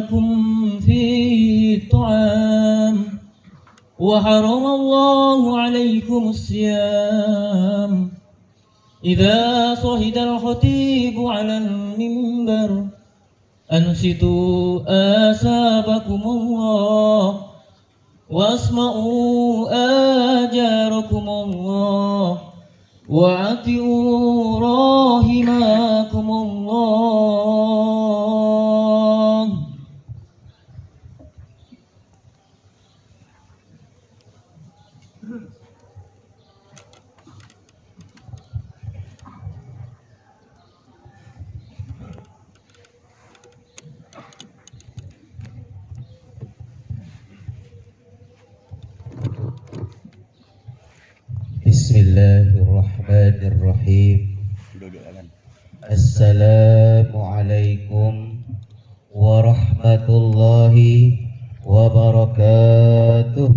لكم فيه الطعام وحرم الله عليكم الصيام. إذا صعد الخطيب على المنبر أنصتوا آثابكم الله واسمعوا آجاركم الله وأطيعوا راحمكم الله. Bismillahirrahmanirrahim. Assalamualaikum warahmatullahi wabarakatuh.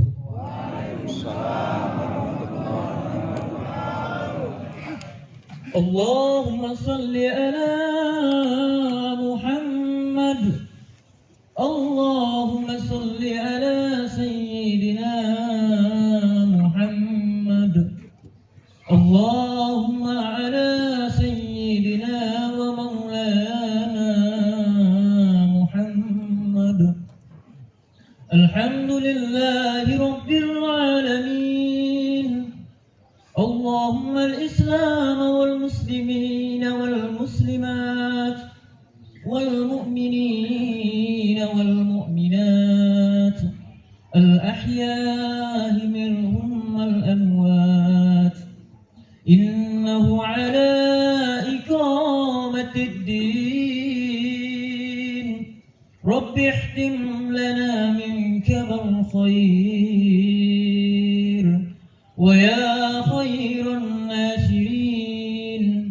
Allahumma salli ala Muhammad. Allahumma salli ala Sayyidina Muhammad. Allahumma ala Sayyidina wa Maulana Muhammad. Alhamdulillahi Rabbil Alamin. Allahumma al-Islam wal-Muslimin wal-Muslimat wal-Mu'minin wal-Mu'minat al-Ahya'i minhum wal-Amwat. Innahu ala iqamatid din Rabbi ihtim lana minka bil khair wa ya khairan nasirin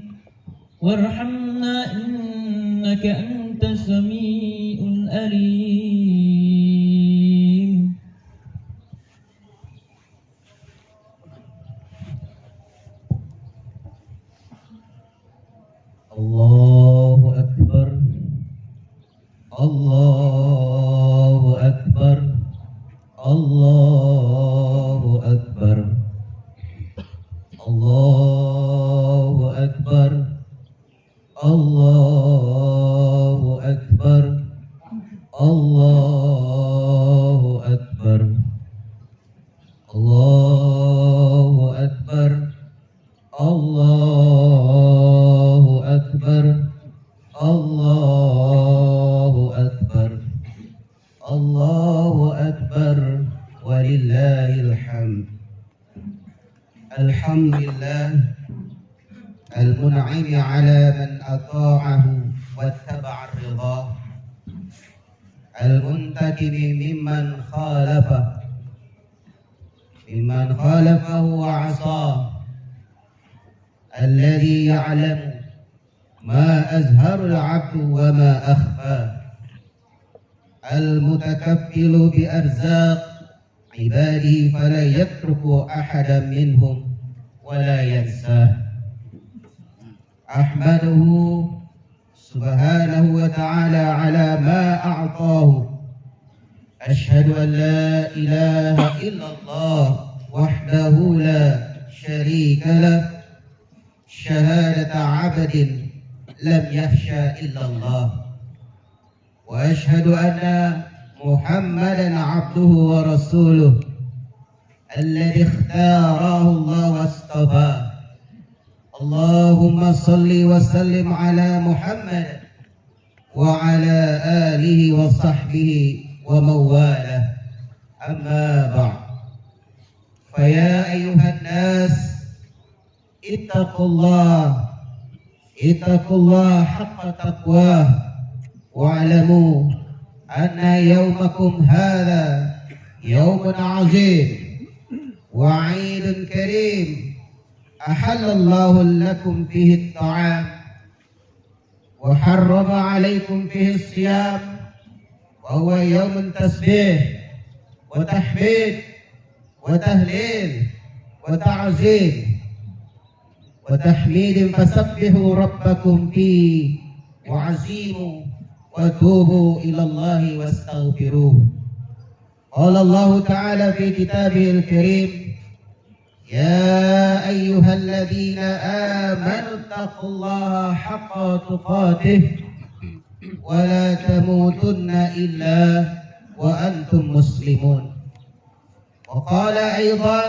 warhamna innaka antas sami'un alim. Allahu Akbar, Allahu Akbar, Allahu Akbar, Allahu Akbar, Allahu Akbar, Allahu Akbar, Allahu Akbar, Allahu Akbar, Allahu Akbar, Allahu Akbar, walillahil hamd. Alhamdulillah al-mun'imi ala man ata'ahu wattaba'a ar-ridha, al-muntakimi mimman khalafahu wa 'asa, الذي يعلم ما أزهر العبد وما أخفى، المتكفل بأرزاق عباده فلا يترك أحدا منهم ولا ينساه. أحمده سبحانه وتعالى على ما أعطاه. أشهد أن لا إله إلا الله وحده لا شريك له، شهادة عبد لم يخشى إلا الله، وأشهد أن محمدا عبده ورسوله الذي اختاره الله واصطفاه. اللهم صل وسلم على محمد وعلى آله وصحبه ومن والاه. أما بعد، فيا أيها الناس اتقوا الله حق تقواه، واعلموا أن يومكم هذا يوم عظيم وعيد كريم أحل الله لكم فيه الطعام وحرم عليكم فيه الصيام، وهو يوم تسبيح وتحميد وتهليل وتعظيم وتحميد، فسبحوا ربكم فيه وعزيموا وتوبوا إلى الله واستغفروه. قال الله تعالى في كتابه الكريم: يا أيها الذين آمنوا اتقوا الله حق تقاته ولا تموتن إلا وأنتم مسلمون. وقال أيضا: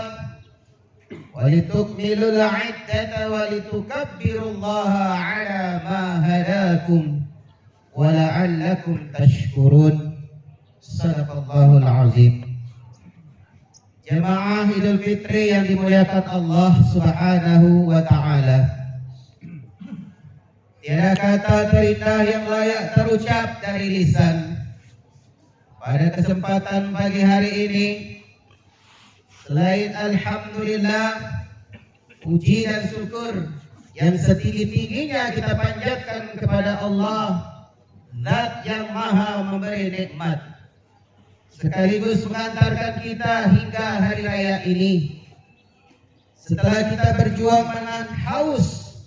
ولتكملوا العدة ولتكبروا الله على ما هداكم ولعلكم تشكرون. Sadaqallahul azim. Jamaah Idul Fitri yang dimuliakan Allah Subhanahu wa taala. Tiada kata terindah yang layak terucap dari lisan pada kesempatan pagi hari ini selain alhamdulillah, puji dan syukur yang setinggi-tingginya kita panjatkan kepada Allah, Zat yang Maha memberi nikmat, sekaligus mengantarkan kita hingga hari raya ini. Setelah kita berjuang menahan haus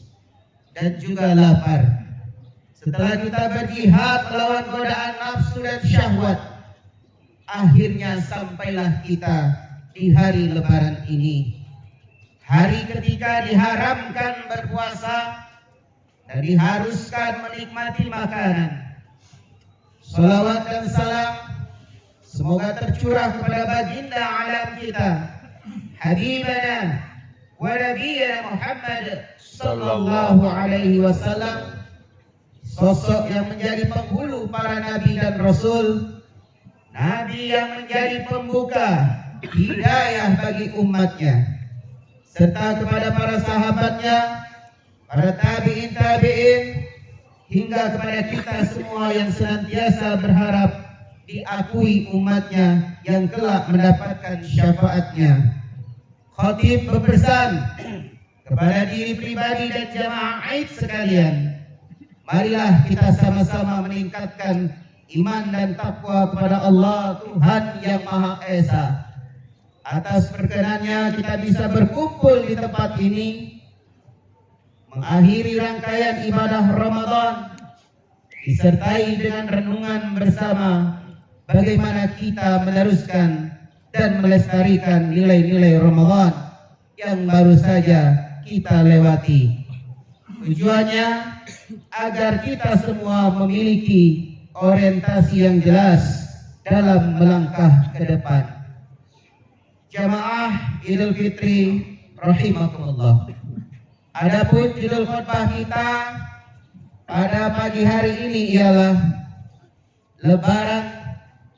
dan juga lapar, setelah kita berjihad melawan godaan nafsu dan syahwat, akhirnya sampailah kita di hari Lebaran ini, hari ketika diharamkan berpuasa dan diharuskan menikmati makanan. Salawat dan salam semoga tercurah kepada baginda alam kita, Habibana wa Nabiyyana Muhammad sallallahu alaihi wasallam, sosok yang menjadi penghulu para nabi dan rasul, nabi yang menjadi pembuka hidayah bagi umatnya, serta kepada para sahabatnya, para tabi'in, hingga kepada kita semua yang senantiasa berharap diakui umatnya yang kelak mendapatkan syafaatnya. Khatib berpesan kepada diri pribadi dan jamaah Aid sekalian, marilah kita sama-sama meningkatkan iman dan takwa kepada Allah Tuhan yang Maha Esa. Atas perkenannya kita bisa berkumpul di tempat ini, mengakhiri rangkaian ibadah Ramadan, disertai dengan renungan bersama bagaimana kita meneruskan dan melestarikan nilai-nilai Ramadan yang baru saja kita lewati. Tujuannya agar kita semua memiliki orientasi yang jelas dalam melangkah ke depan. Jamaah Idul Fitri rahimakumullah. Adapun judul khutbah kita pada pagi hari ini ialah Lebaran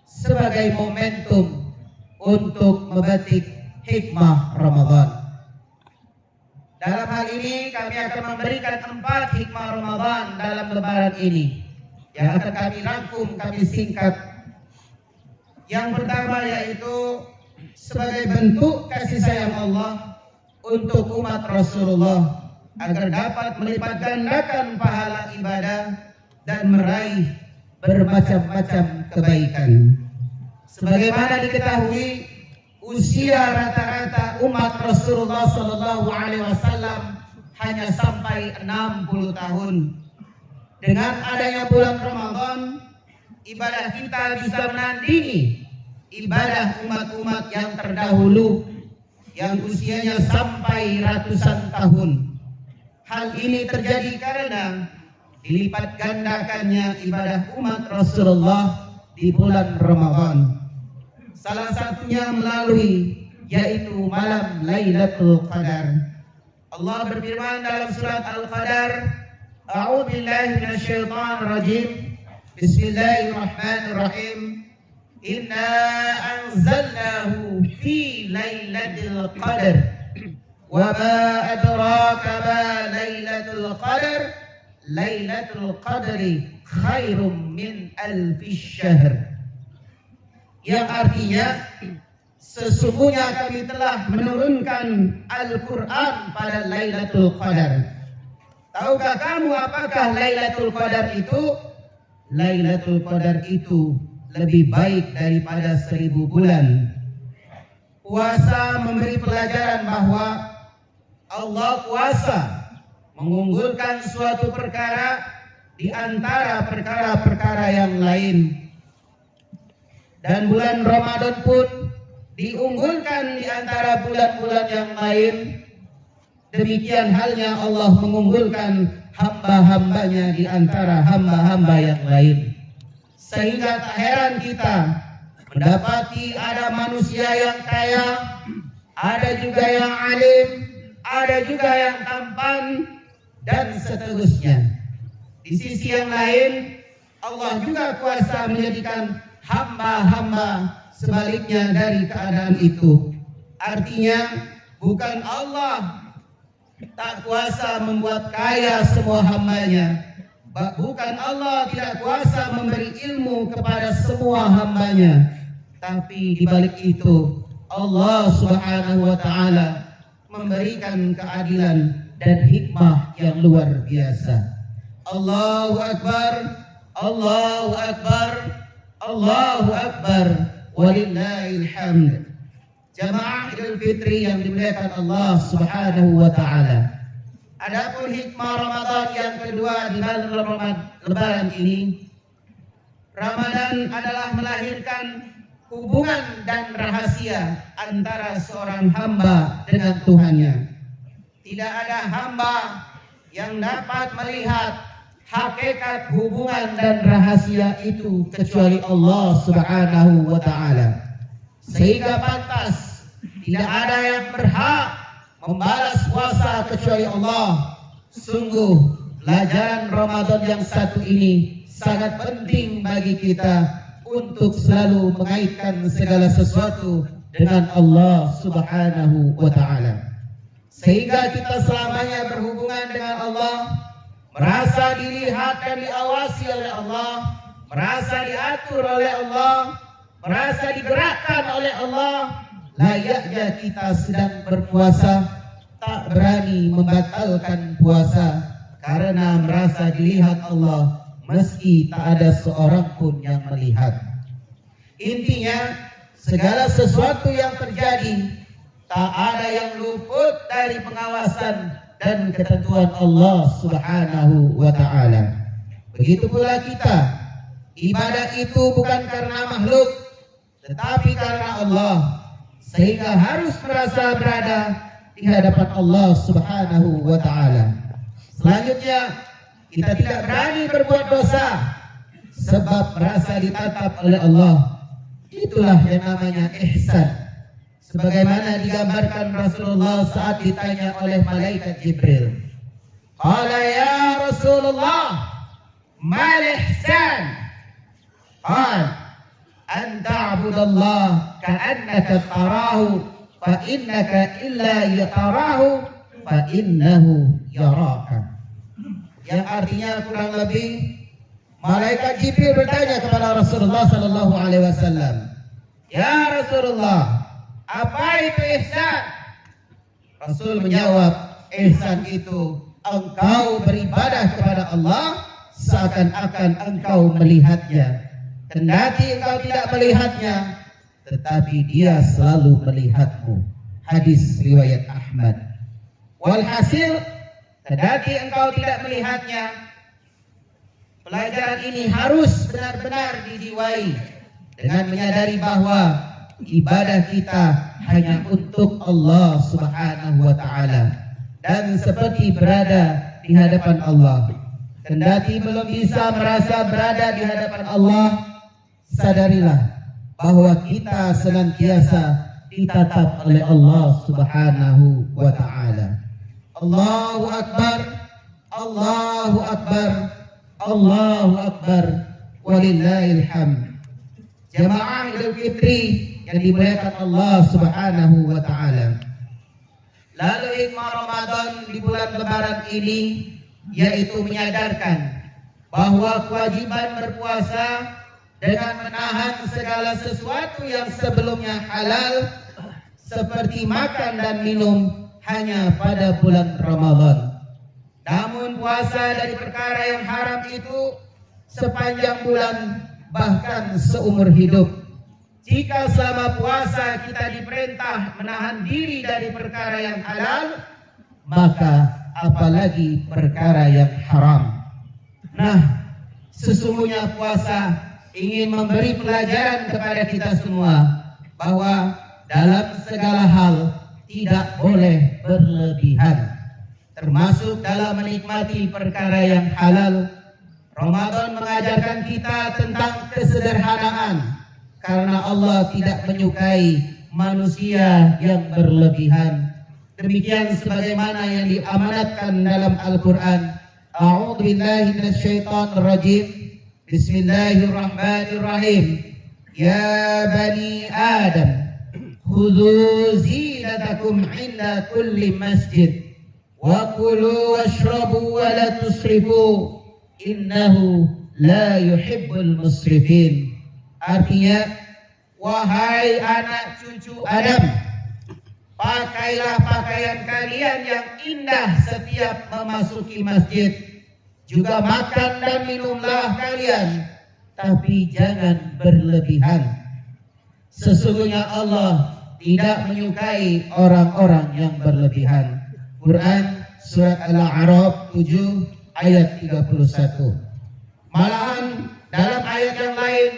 sebagai momentum untuk memetik hikmah Ramadan. Dalam hal ini kami akan memberikan 4 hikmah Ramadan dalam Lebaran ini yang akan kami rangkum, kami singkat. Yang pertama yaitu sebagai bentuk kasih sayang Allah untuk umat Rasulullah agar dapat melipat gandakan pahala ibadah dan meraih bermacam-macam kebaikan. Sebagaimana diketahui, usia rata-rata umat Rasulullah Sallallahu Alaihi Wasallam hanya sampai 60 tahun. Dengan adanya bulan Ramadan, ibadah kita bisa menandingi ibadah umat-umat yang terdahulu yang usianya sampai ratusan tahun. Hal ini terjadi karena dilipat gandakannya ibadah umat Rasulullah di bulan Ramadan. Salah satunya melalui yaitu malam Lailatul Qadar. Allah berfirman dalam surat Al-Qadar, A'udzu billahi minasyaitonir rajim. Bismillahirrahmanirrahim. Inna anzalnahu fi lailatul qadar. Wa ma adraka ma lailatul qadar. Lailatul qadri khairum min alfi syahr. Yang artinya, sesungguhnya kami telah menurunkan Al-Quran pada Lailatul Qadar. Tahukah kamu apakah Lailatul Qadar itu? Lailatul Qadar itu lebih baik daripada 1000 bulan. Puasa memberi pelajaran bahwa Allah kuasa mengunggulkan suatu perkara di antara perkara-perkara yang lain. Dan bulan Ramadan pun diunggulkan di antara bulan-bulan yang lain. Demikian halnya Allah mengunggulkan hamba-hambanya di antara hamba-hamba yang lain. Sehingga tak heran kita mendapati ada manusia yang kaya, ada juga yang alim, ada juga yang tampan, dan seterusnya. Di sisi yang lain, Allah juga kuasa menjadikan hamba-hamba sebaliknya dari keadaan itu. Artinya bukan Allah tak kuasa membuat kaya semua hambanya, bukan Allah tidak kuasa memberi ilmu kepada semua hambanya, tapi di balik itu Allah Subhanahu wa taala memberikan keadilan dan hikmah yang luar biasa. Allahu Akbar, Allahu Akbar, Allahu Akbar, walillahil hamd. Jamaah Idul Fitri yang dimuliakan Allah Subhanahu wa taala. Adapun hikmah Ramadan yang kedua di bulan Lebaran ini, Ramadan adalah melahirkan hubungan dan rahasia antara seorang hamba dengan Tuhannya. Tidak ada hamba yang dapat melihat hakikat hubungan dan rahasia itu kecuali Allah Subhanahu wa taala. Sehingga pantas tidak ada yang berhak membalas puasa kecuali Allah. Sungguh pelajaran Ramadan yang satu ini sangat penting bagi kita untuk selalu mengaitkan segala sesuatu dengan Allah Subhanahu wa taala. Sehingga kita selamanya berhubungan dengan Allah, merasa dilihat dan diawasi oleh Allah, merasa diatur oleh Allah, merasa digerakkan oleh Allah. Layaknya kita sedang berpuasa, tak berani membatalkan puasa karena merasa dilihat Allah meski tak ada seorang pun yang melihat. Intinya segala sesuatu yang terjadi tak ada yang luput dari pengawasan dan ketentuan Allah Subhanahu wa taala. Begitu pula kita, ibadah itu bukan karena makhluk tetapi karena Allah, sehingga harus merasa berada di hadapan Allah Subhanahu wa taala. Selanjutnya, kita tidak berani berbuat dosa sebab merasa ditatap oleh Allah. Itulah yang namanya ihsan. Sebagaimana digambarkan Rasulullah saat ditanya oleh malaikat Jibril. Qala ya Rasulullah, mal ihsan? Qala an ta'budallah ka'annaka tarahu fa innaka illa yatarahu fa innahu yaraka. Yang artinya kurang lebih, malaikat Jibril bertanya kepada Rasulullah sallallahu alaihi wasallam, "Ya Rasulullah, apa itu ihsan?" Rasul menjawab, ihsan itu engkau beribadah kepada Allah seakan-akan engkau melihatnya. Kendati engkau tidak melihatnya, tetapi dia selalu melihatmu. Hadis riwayat Ahmad. Walhasil, kendati engkau tidak melihatnya, pelajaran ini harus benar-benar dijiwai dengan menyadari bahwa ibadah kita hanya untuk Allah Subhanahu wa taala dan seperti berada di hadapan Allah. Kendati belum bisa merasa berada di hadapan Allah, sadarilah bahwa kita senantiasa ditatap oleh Allah Subhanahu wa taala. Allahu Akbar, Allahu Akbar, Allahu Akbar, walillahil hamd. Jamaah Idul Fitri yang dimuliakan Allah Subhanahu wa taala. Lalu hikmah Ramadan di bulan Lebaran ini yaitu menyadarkan bahwa kewajiban berpuasa dengan menahan segala sesuatu yang sebelumnya halal seperti makan dan minum hanya pada bulan Ramadan. Namun puasa dari perkara yang haram itu sepanjang bulan, bahkan seumur hidup. Jika selama puasa kita diperintah menahan diri dari perkara yang halal, maka apalagi perkara yang haram. Nah, sesungguhnya puasa ingin memberi pelajaran kepada kita semua bahwa dalam segala hal tidak boleh berlebihan, termasuk dalam menikmati perkara yang halal. Ramadan mengajarkan kita tentang kesederhanaan karena Allah tidak menyukai manusia yang berlebihan. Demikian sebagaimana yang diamanatkan dalam Al-Quran. A'udzu billahi minasyaitonir rajim. Bismillahirrahmanirrahim. Ya bani Adam, khudhu zinatakum 'inda kulli masjid wa kulu washrabu wa la tusrifu innahu la yuhibbul musrifin. Artinya, wahai anak cucu Adam, pakailah pakaian kalian yang indah setiap memasuki masjid. Juga makan dan minumlah kalian, tapi jangan berlebihan. Sesungguhnya Allah tidak menyukai orang-orang yang berlebihan. Quran Surat Al-A'raf 7 ayat 31. Malahan dalam ayat yang lain,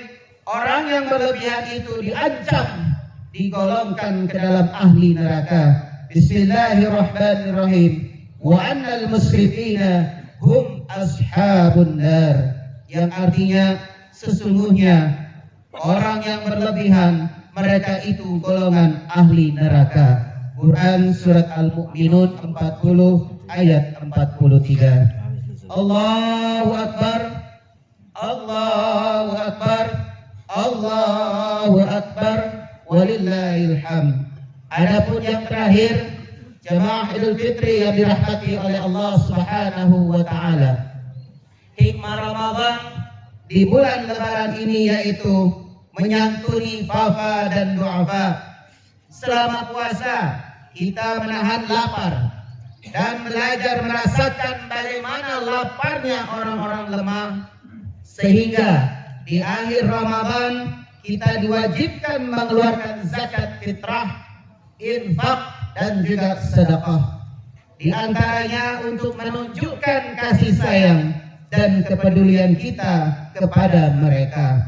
orang yang berlebihan itu diancam digolongkan ke dalam ahli neraka. Bismillahirrahmanirrahim. Wa annal musrifina hum ashabun nar. Yang artinya sesungguhnya orang yang berlebihan, mereka itu golongan ahli neraka. Quran Surat Al-Mu'minun 40 ayat 43. Allahu Akbar, Allahu Akbar, Allahu Akbar, walillahil hamd. Adapun yang terakhir, jemaah Idul Fitri yang dirahmati oleh Allah Subhanahu wa taala. Hikmah Ramadan di bulan Lebaran ini yaitu menyantuni fafa dan du'afa. Selama puasa kita menahan lapar dan belajar merasakan bagaimana laparnya orang-orang lemah, sehingga di akhir Ramadan kita diwajibkan mengeluarkan zakat fitrah, infak, dan juga sedekah. Di antaranya untuk menunjukkan kasih sayang dan kepedulian kita kepada mereka.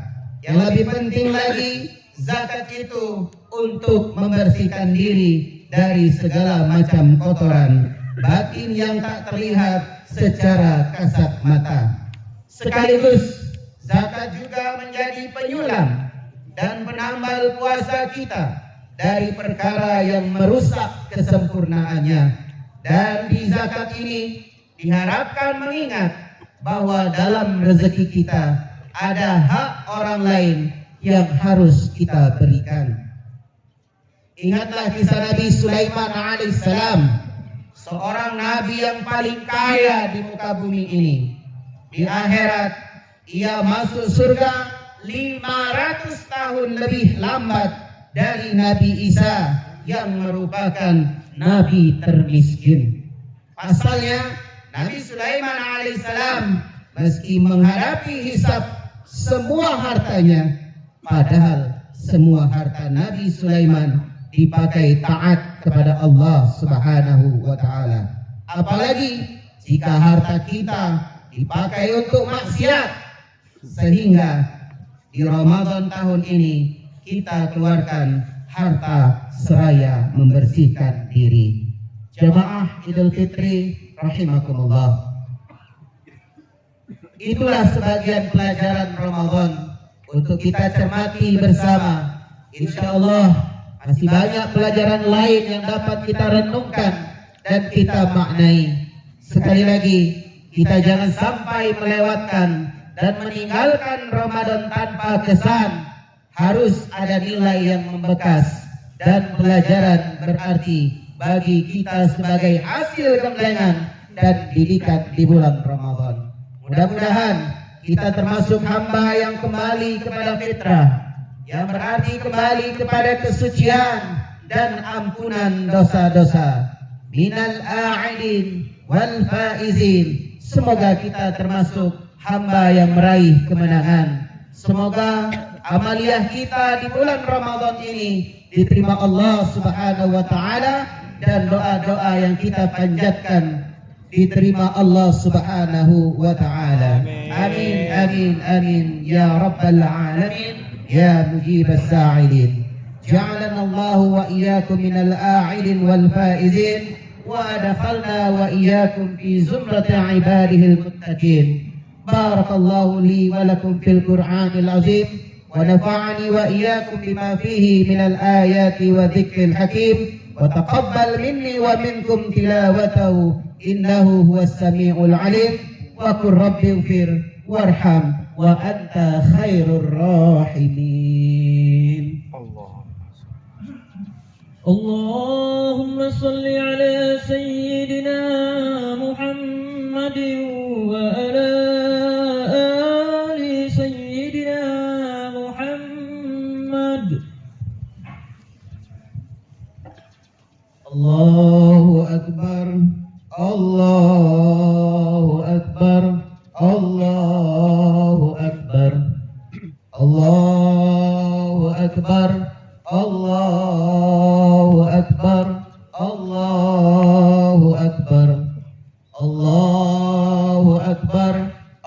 Yang lebih penting lagi, zakat itu untuk membersihkan diri dari segala macam kotoran batin yang tak terlihat secara kasat mata. Sekaligus zakat juga menjadi penyulam dan penambal puasa kita dari perkara yang merusak kesempurnaannya. Dan di zakat ini diharapkan mengingat bahwa dalam rezeki kita ada hak orang lain yang harus kita berikan. Ingatlah kisah Nabi Sulaiman alaihissalam, seorang nabi yang paling kaya di muka bumi ini. Di akhirat ia masuk surga 500 tahun lebih lambat dari Nabi Isa yang merupakan nabi termiskin. Pasalnya Nabi Sulaiman alaihissalam meski menghadapi hisab semua hartanya, padahal semua harta Nabi Sulaiman dipakai taat kepada Allah Subhanahu wa taala. Apalagi jika harta kita dipakai untuk maksiat, sehingga di Ramadan tahun ini kita keluarkan harta seraya membersihkan diri. Jamaah Idul Fitri rahimakumullah. Itulah sebagian pelajaran Ramadan untuk kita cermati bersama. Insyaallah masih banyak pelajaran lain yang dapat kita renungkan dan kita maknai. Sekali lagi, kita jangan sampai melewatkan dan meninggalkan Ramadan tanpa kesan. Harus ada nilai yang membekas dan pelajaran berarti bagi kita sebagai hasil gemblengan dan didikan di bulan Ramadan. Mudah-mudahan kita termasuk hamba yang kembali kepada fitrah, yang berarti kembali kepada kesucian dan ampunan dosa-dosa. Minal a'idin wal faizin. Semoga kita termasuk hamba yang meraih kemenangan. Semoga amaliyah kita di bulan Ramadan ini diterima Allah Subhanahu wa taala dan doa-doa yang kita panjatkan diterima Allah Subhanahu wa taala. آمين آمين آمين يا رب العالمين يا مجيب الساعدين. جعلنا الله وإياكم من الآعلين والفائزين، وأدخلنا وإياكم في زمرة عباده المتقين. بارك الله لي ولكم في القرآن العظيم، ونفعني وإياكم بما فيه من الآيات وذكر الحكيم، وتقبل مني ومنكم تلاوته إنه هو السميع العليم. وقل رب اغفر وارحم وأنت خير الراحمين. اللهم صل على سيدنا محمد وعلى آل سيدنا محمد. الله أكبر الله أكبر الله أكبر الله أكبر الله أكبر الله أكبر الله أكبر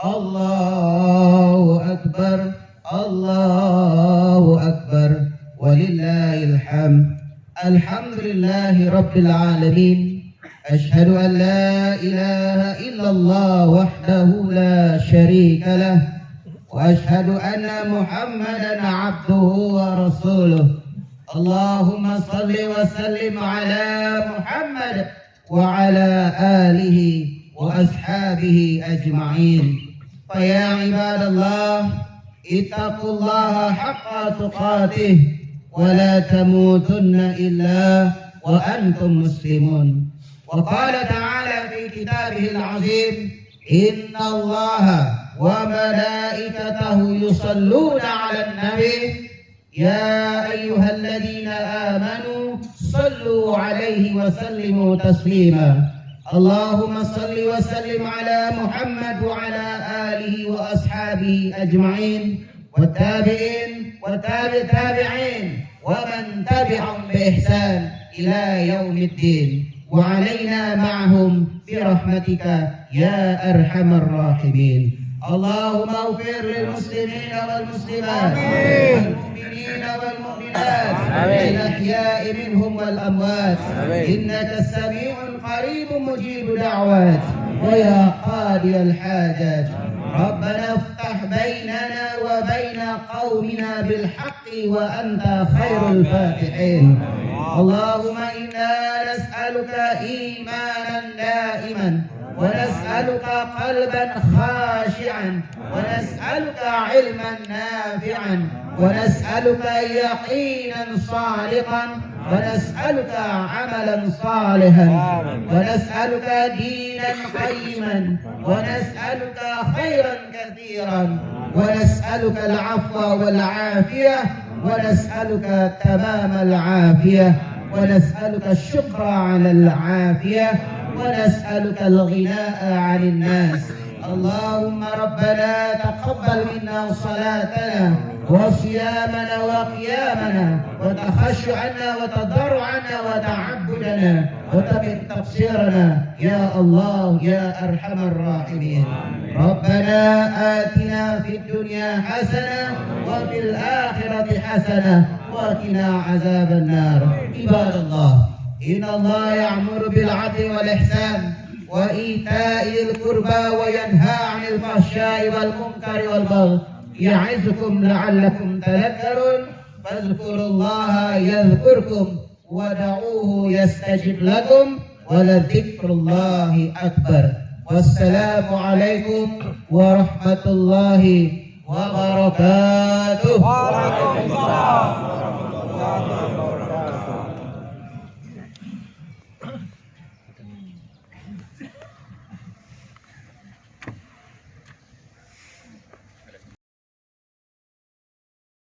الله أكبر الله أكبر ولله الحمد. الحمد لله رب العالمين. أشهد أن لا إله إلا الله وحده لا شريك له، وأشهد أن محمدا عبده ورسوله. اللهم صل وسلم على محمد وعلى آله وأصحابه أجمعين. فيا عباد الله، اتقوا الله حق تقاته ولا تموتن إلا وأنتم مسلمون. وقال تعالى في كتابه العظيم: إن الله وملائكته يصلون على النبي يا أيها الذين آمنوا صلوا عليه وسلموا تسليما. اللهم صل وسلم على محمد وعلى آله وأصحابه أجمعين، والتابعين وتابع التابعين ومن تبعهم بإحسان إلى يوم الدين، وعلينا معهم برحمتك يا أرحم الراحمين. اللهم اغفر للمسلمين والمسلمات والمؤمنين والمؤمنات الأحياء منهم والأموات، إنك السميع قريب مجيب دعوات ويا قاضي الحاجات. ربنا افتح بيننا وبين قومنا بالحق وأنت خير الفاتحين. اللهم إنا نسألك إيمانا دائما، ونسألك قلبا خاشعا، ونسألك علما نافعا، ونسألك يقينا صادقا، ونسألك عملا صالحا، ونسألك دينا قيما، ونسألك خيرا كثيرا، ونسألك العفو والعافية، ونسألك تمام العافية، ونسألك الشكر على العافية، ونسألك الغناء عن الناس. اللهم ربنا تقبل منا صلاتنا وصيامنا وقيامنا وتخشعنا وتضرعنا وتعبدنا وتمن تقصيرنا يا الله يا أرحم الراحمين. ربنا آتنا في الدنيا حسنة وفي الآخرة حسنة وقنا عذاب النار. عباد الله، إن الله يأمر بالعدل والإحسان وإيتاء ذي القربى وينهى عن الفحشاء والمنكر والبغي يعظكم لعلكم تذكرون. فاذكروا الله يذكركم ودعوه يستجب لكم ولذكر الله أكبر. والسلام عليكم ورحمة الله وبركاته.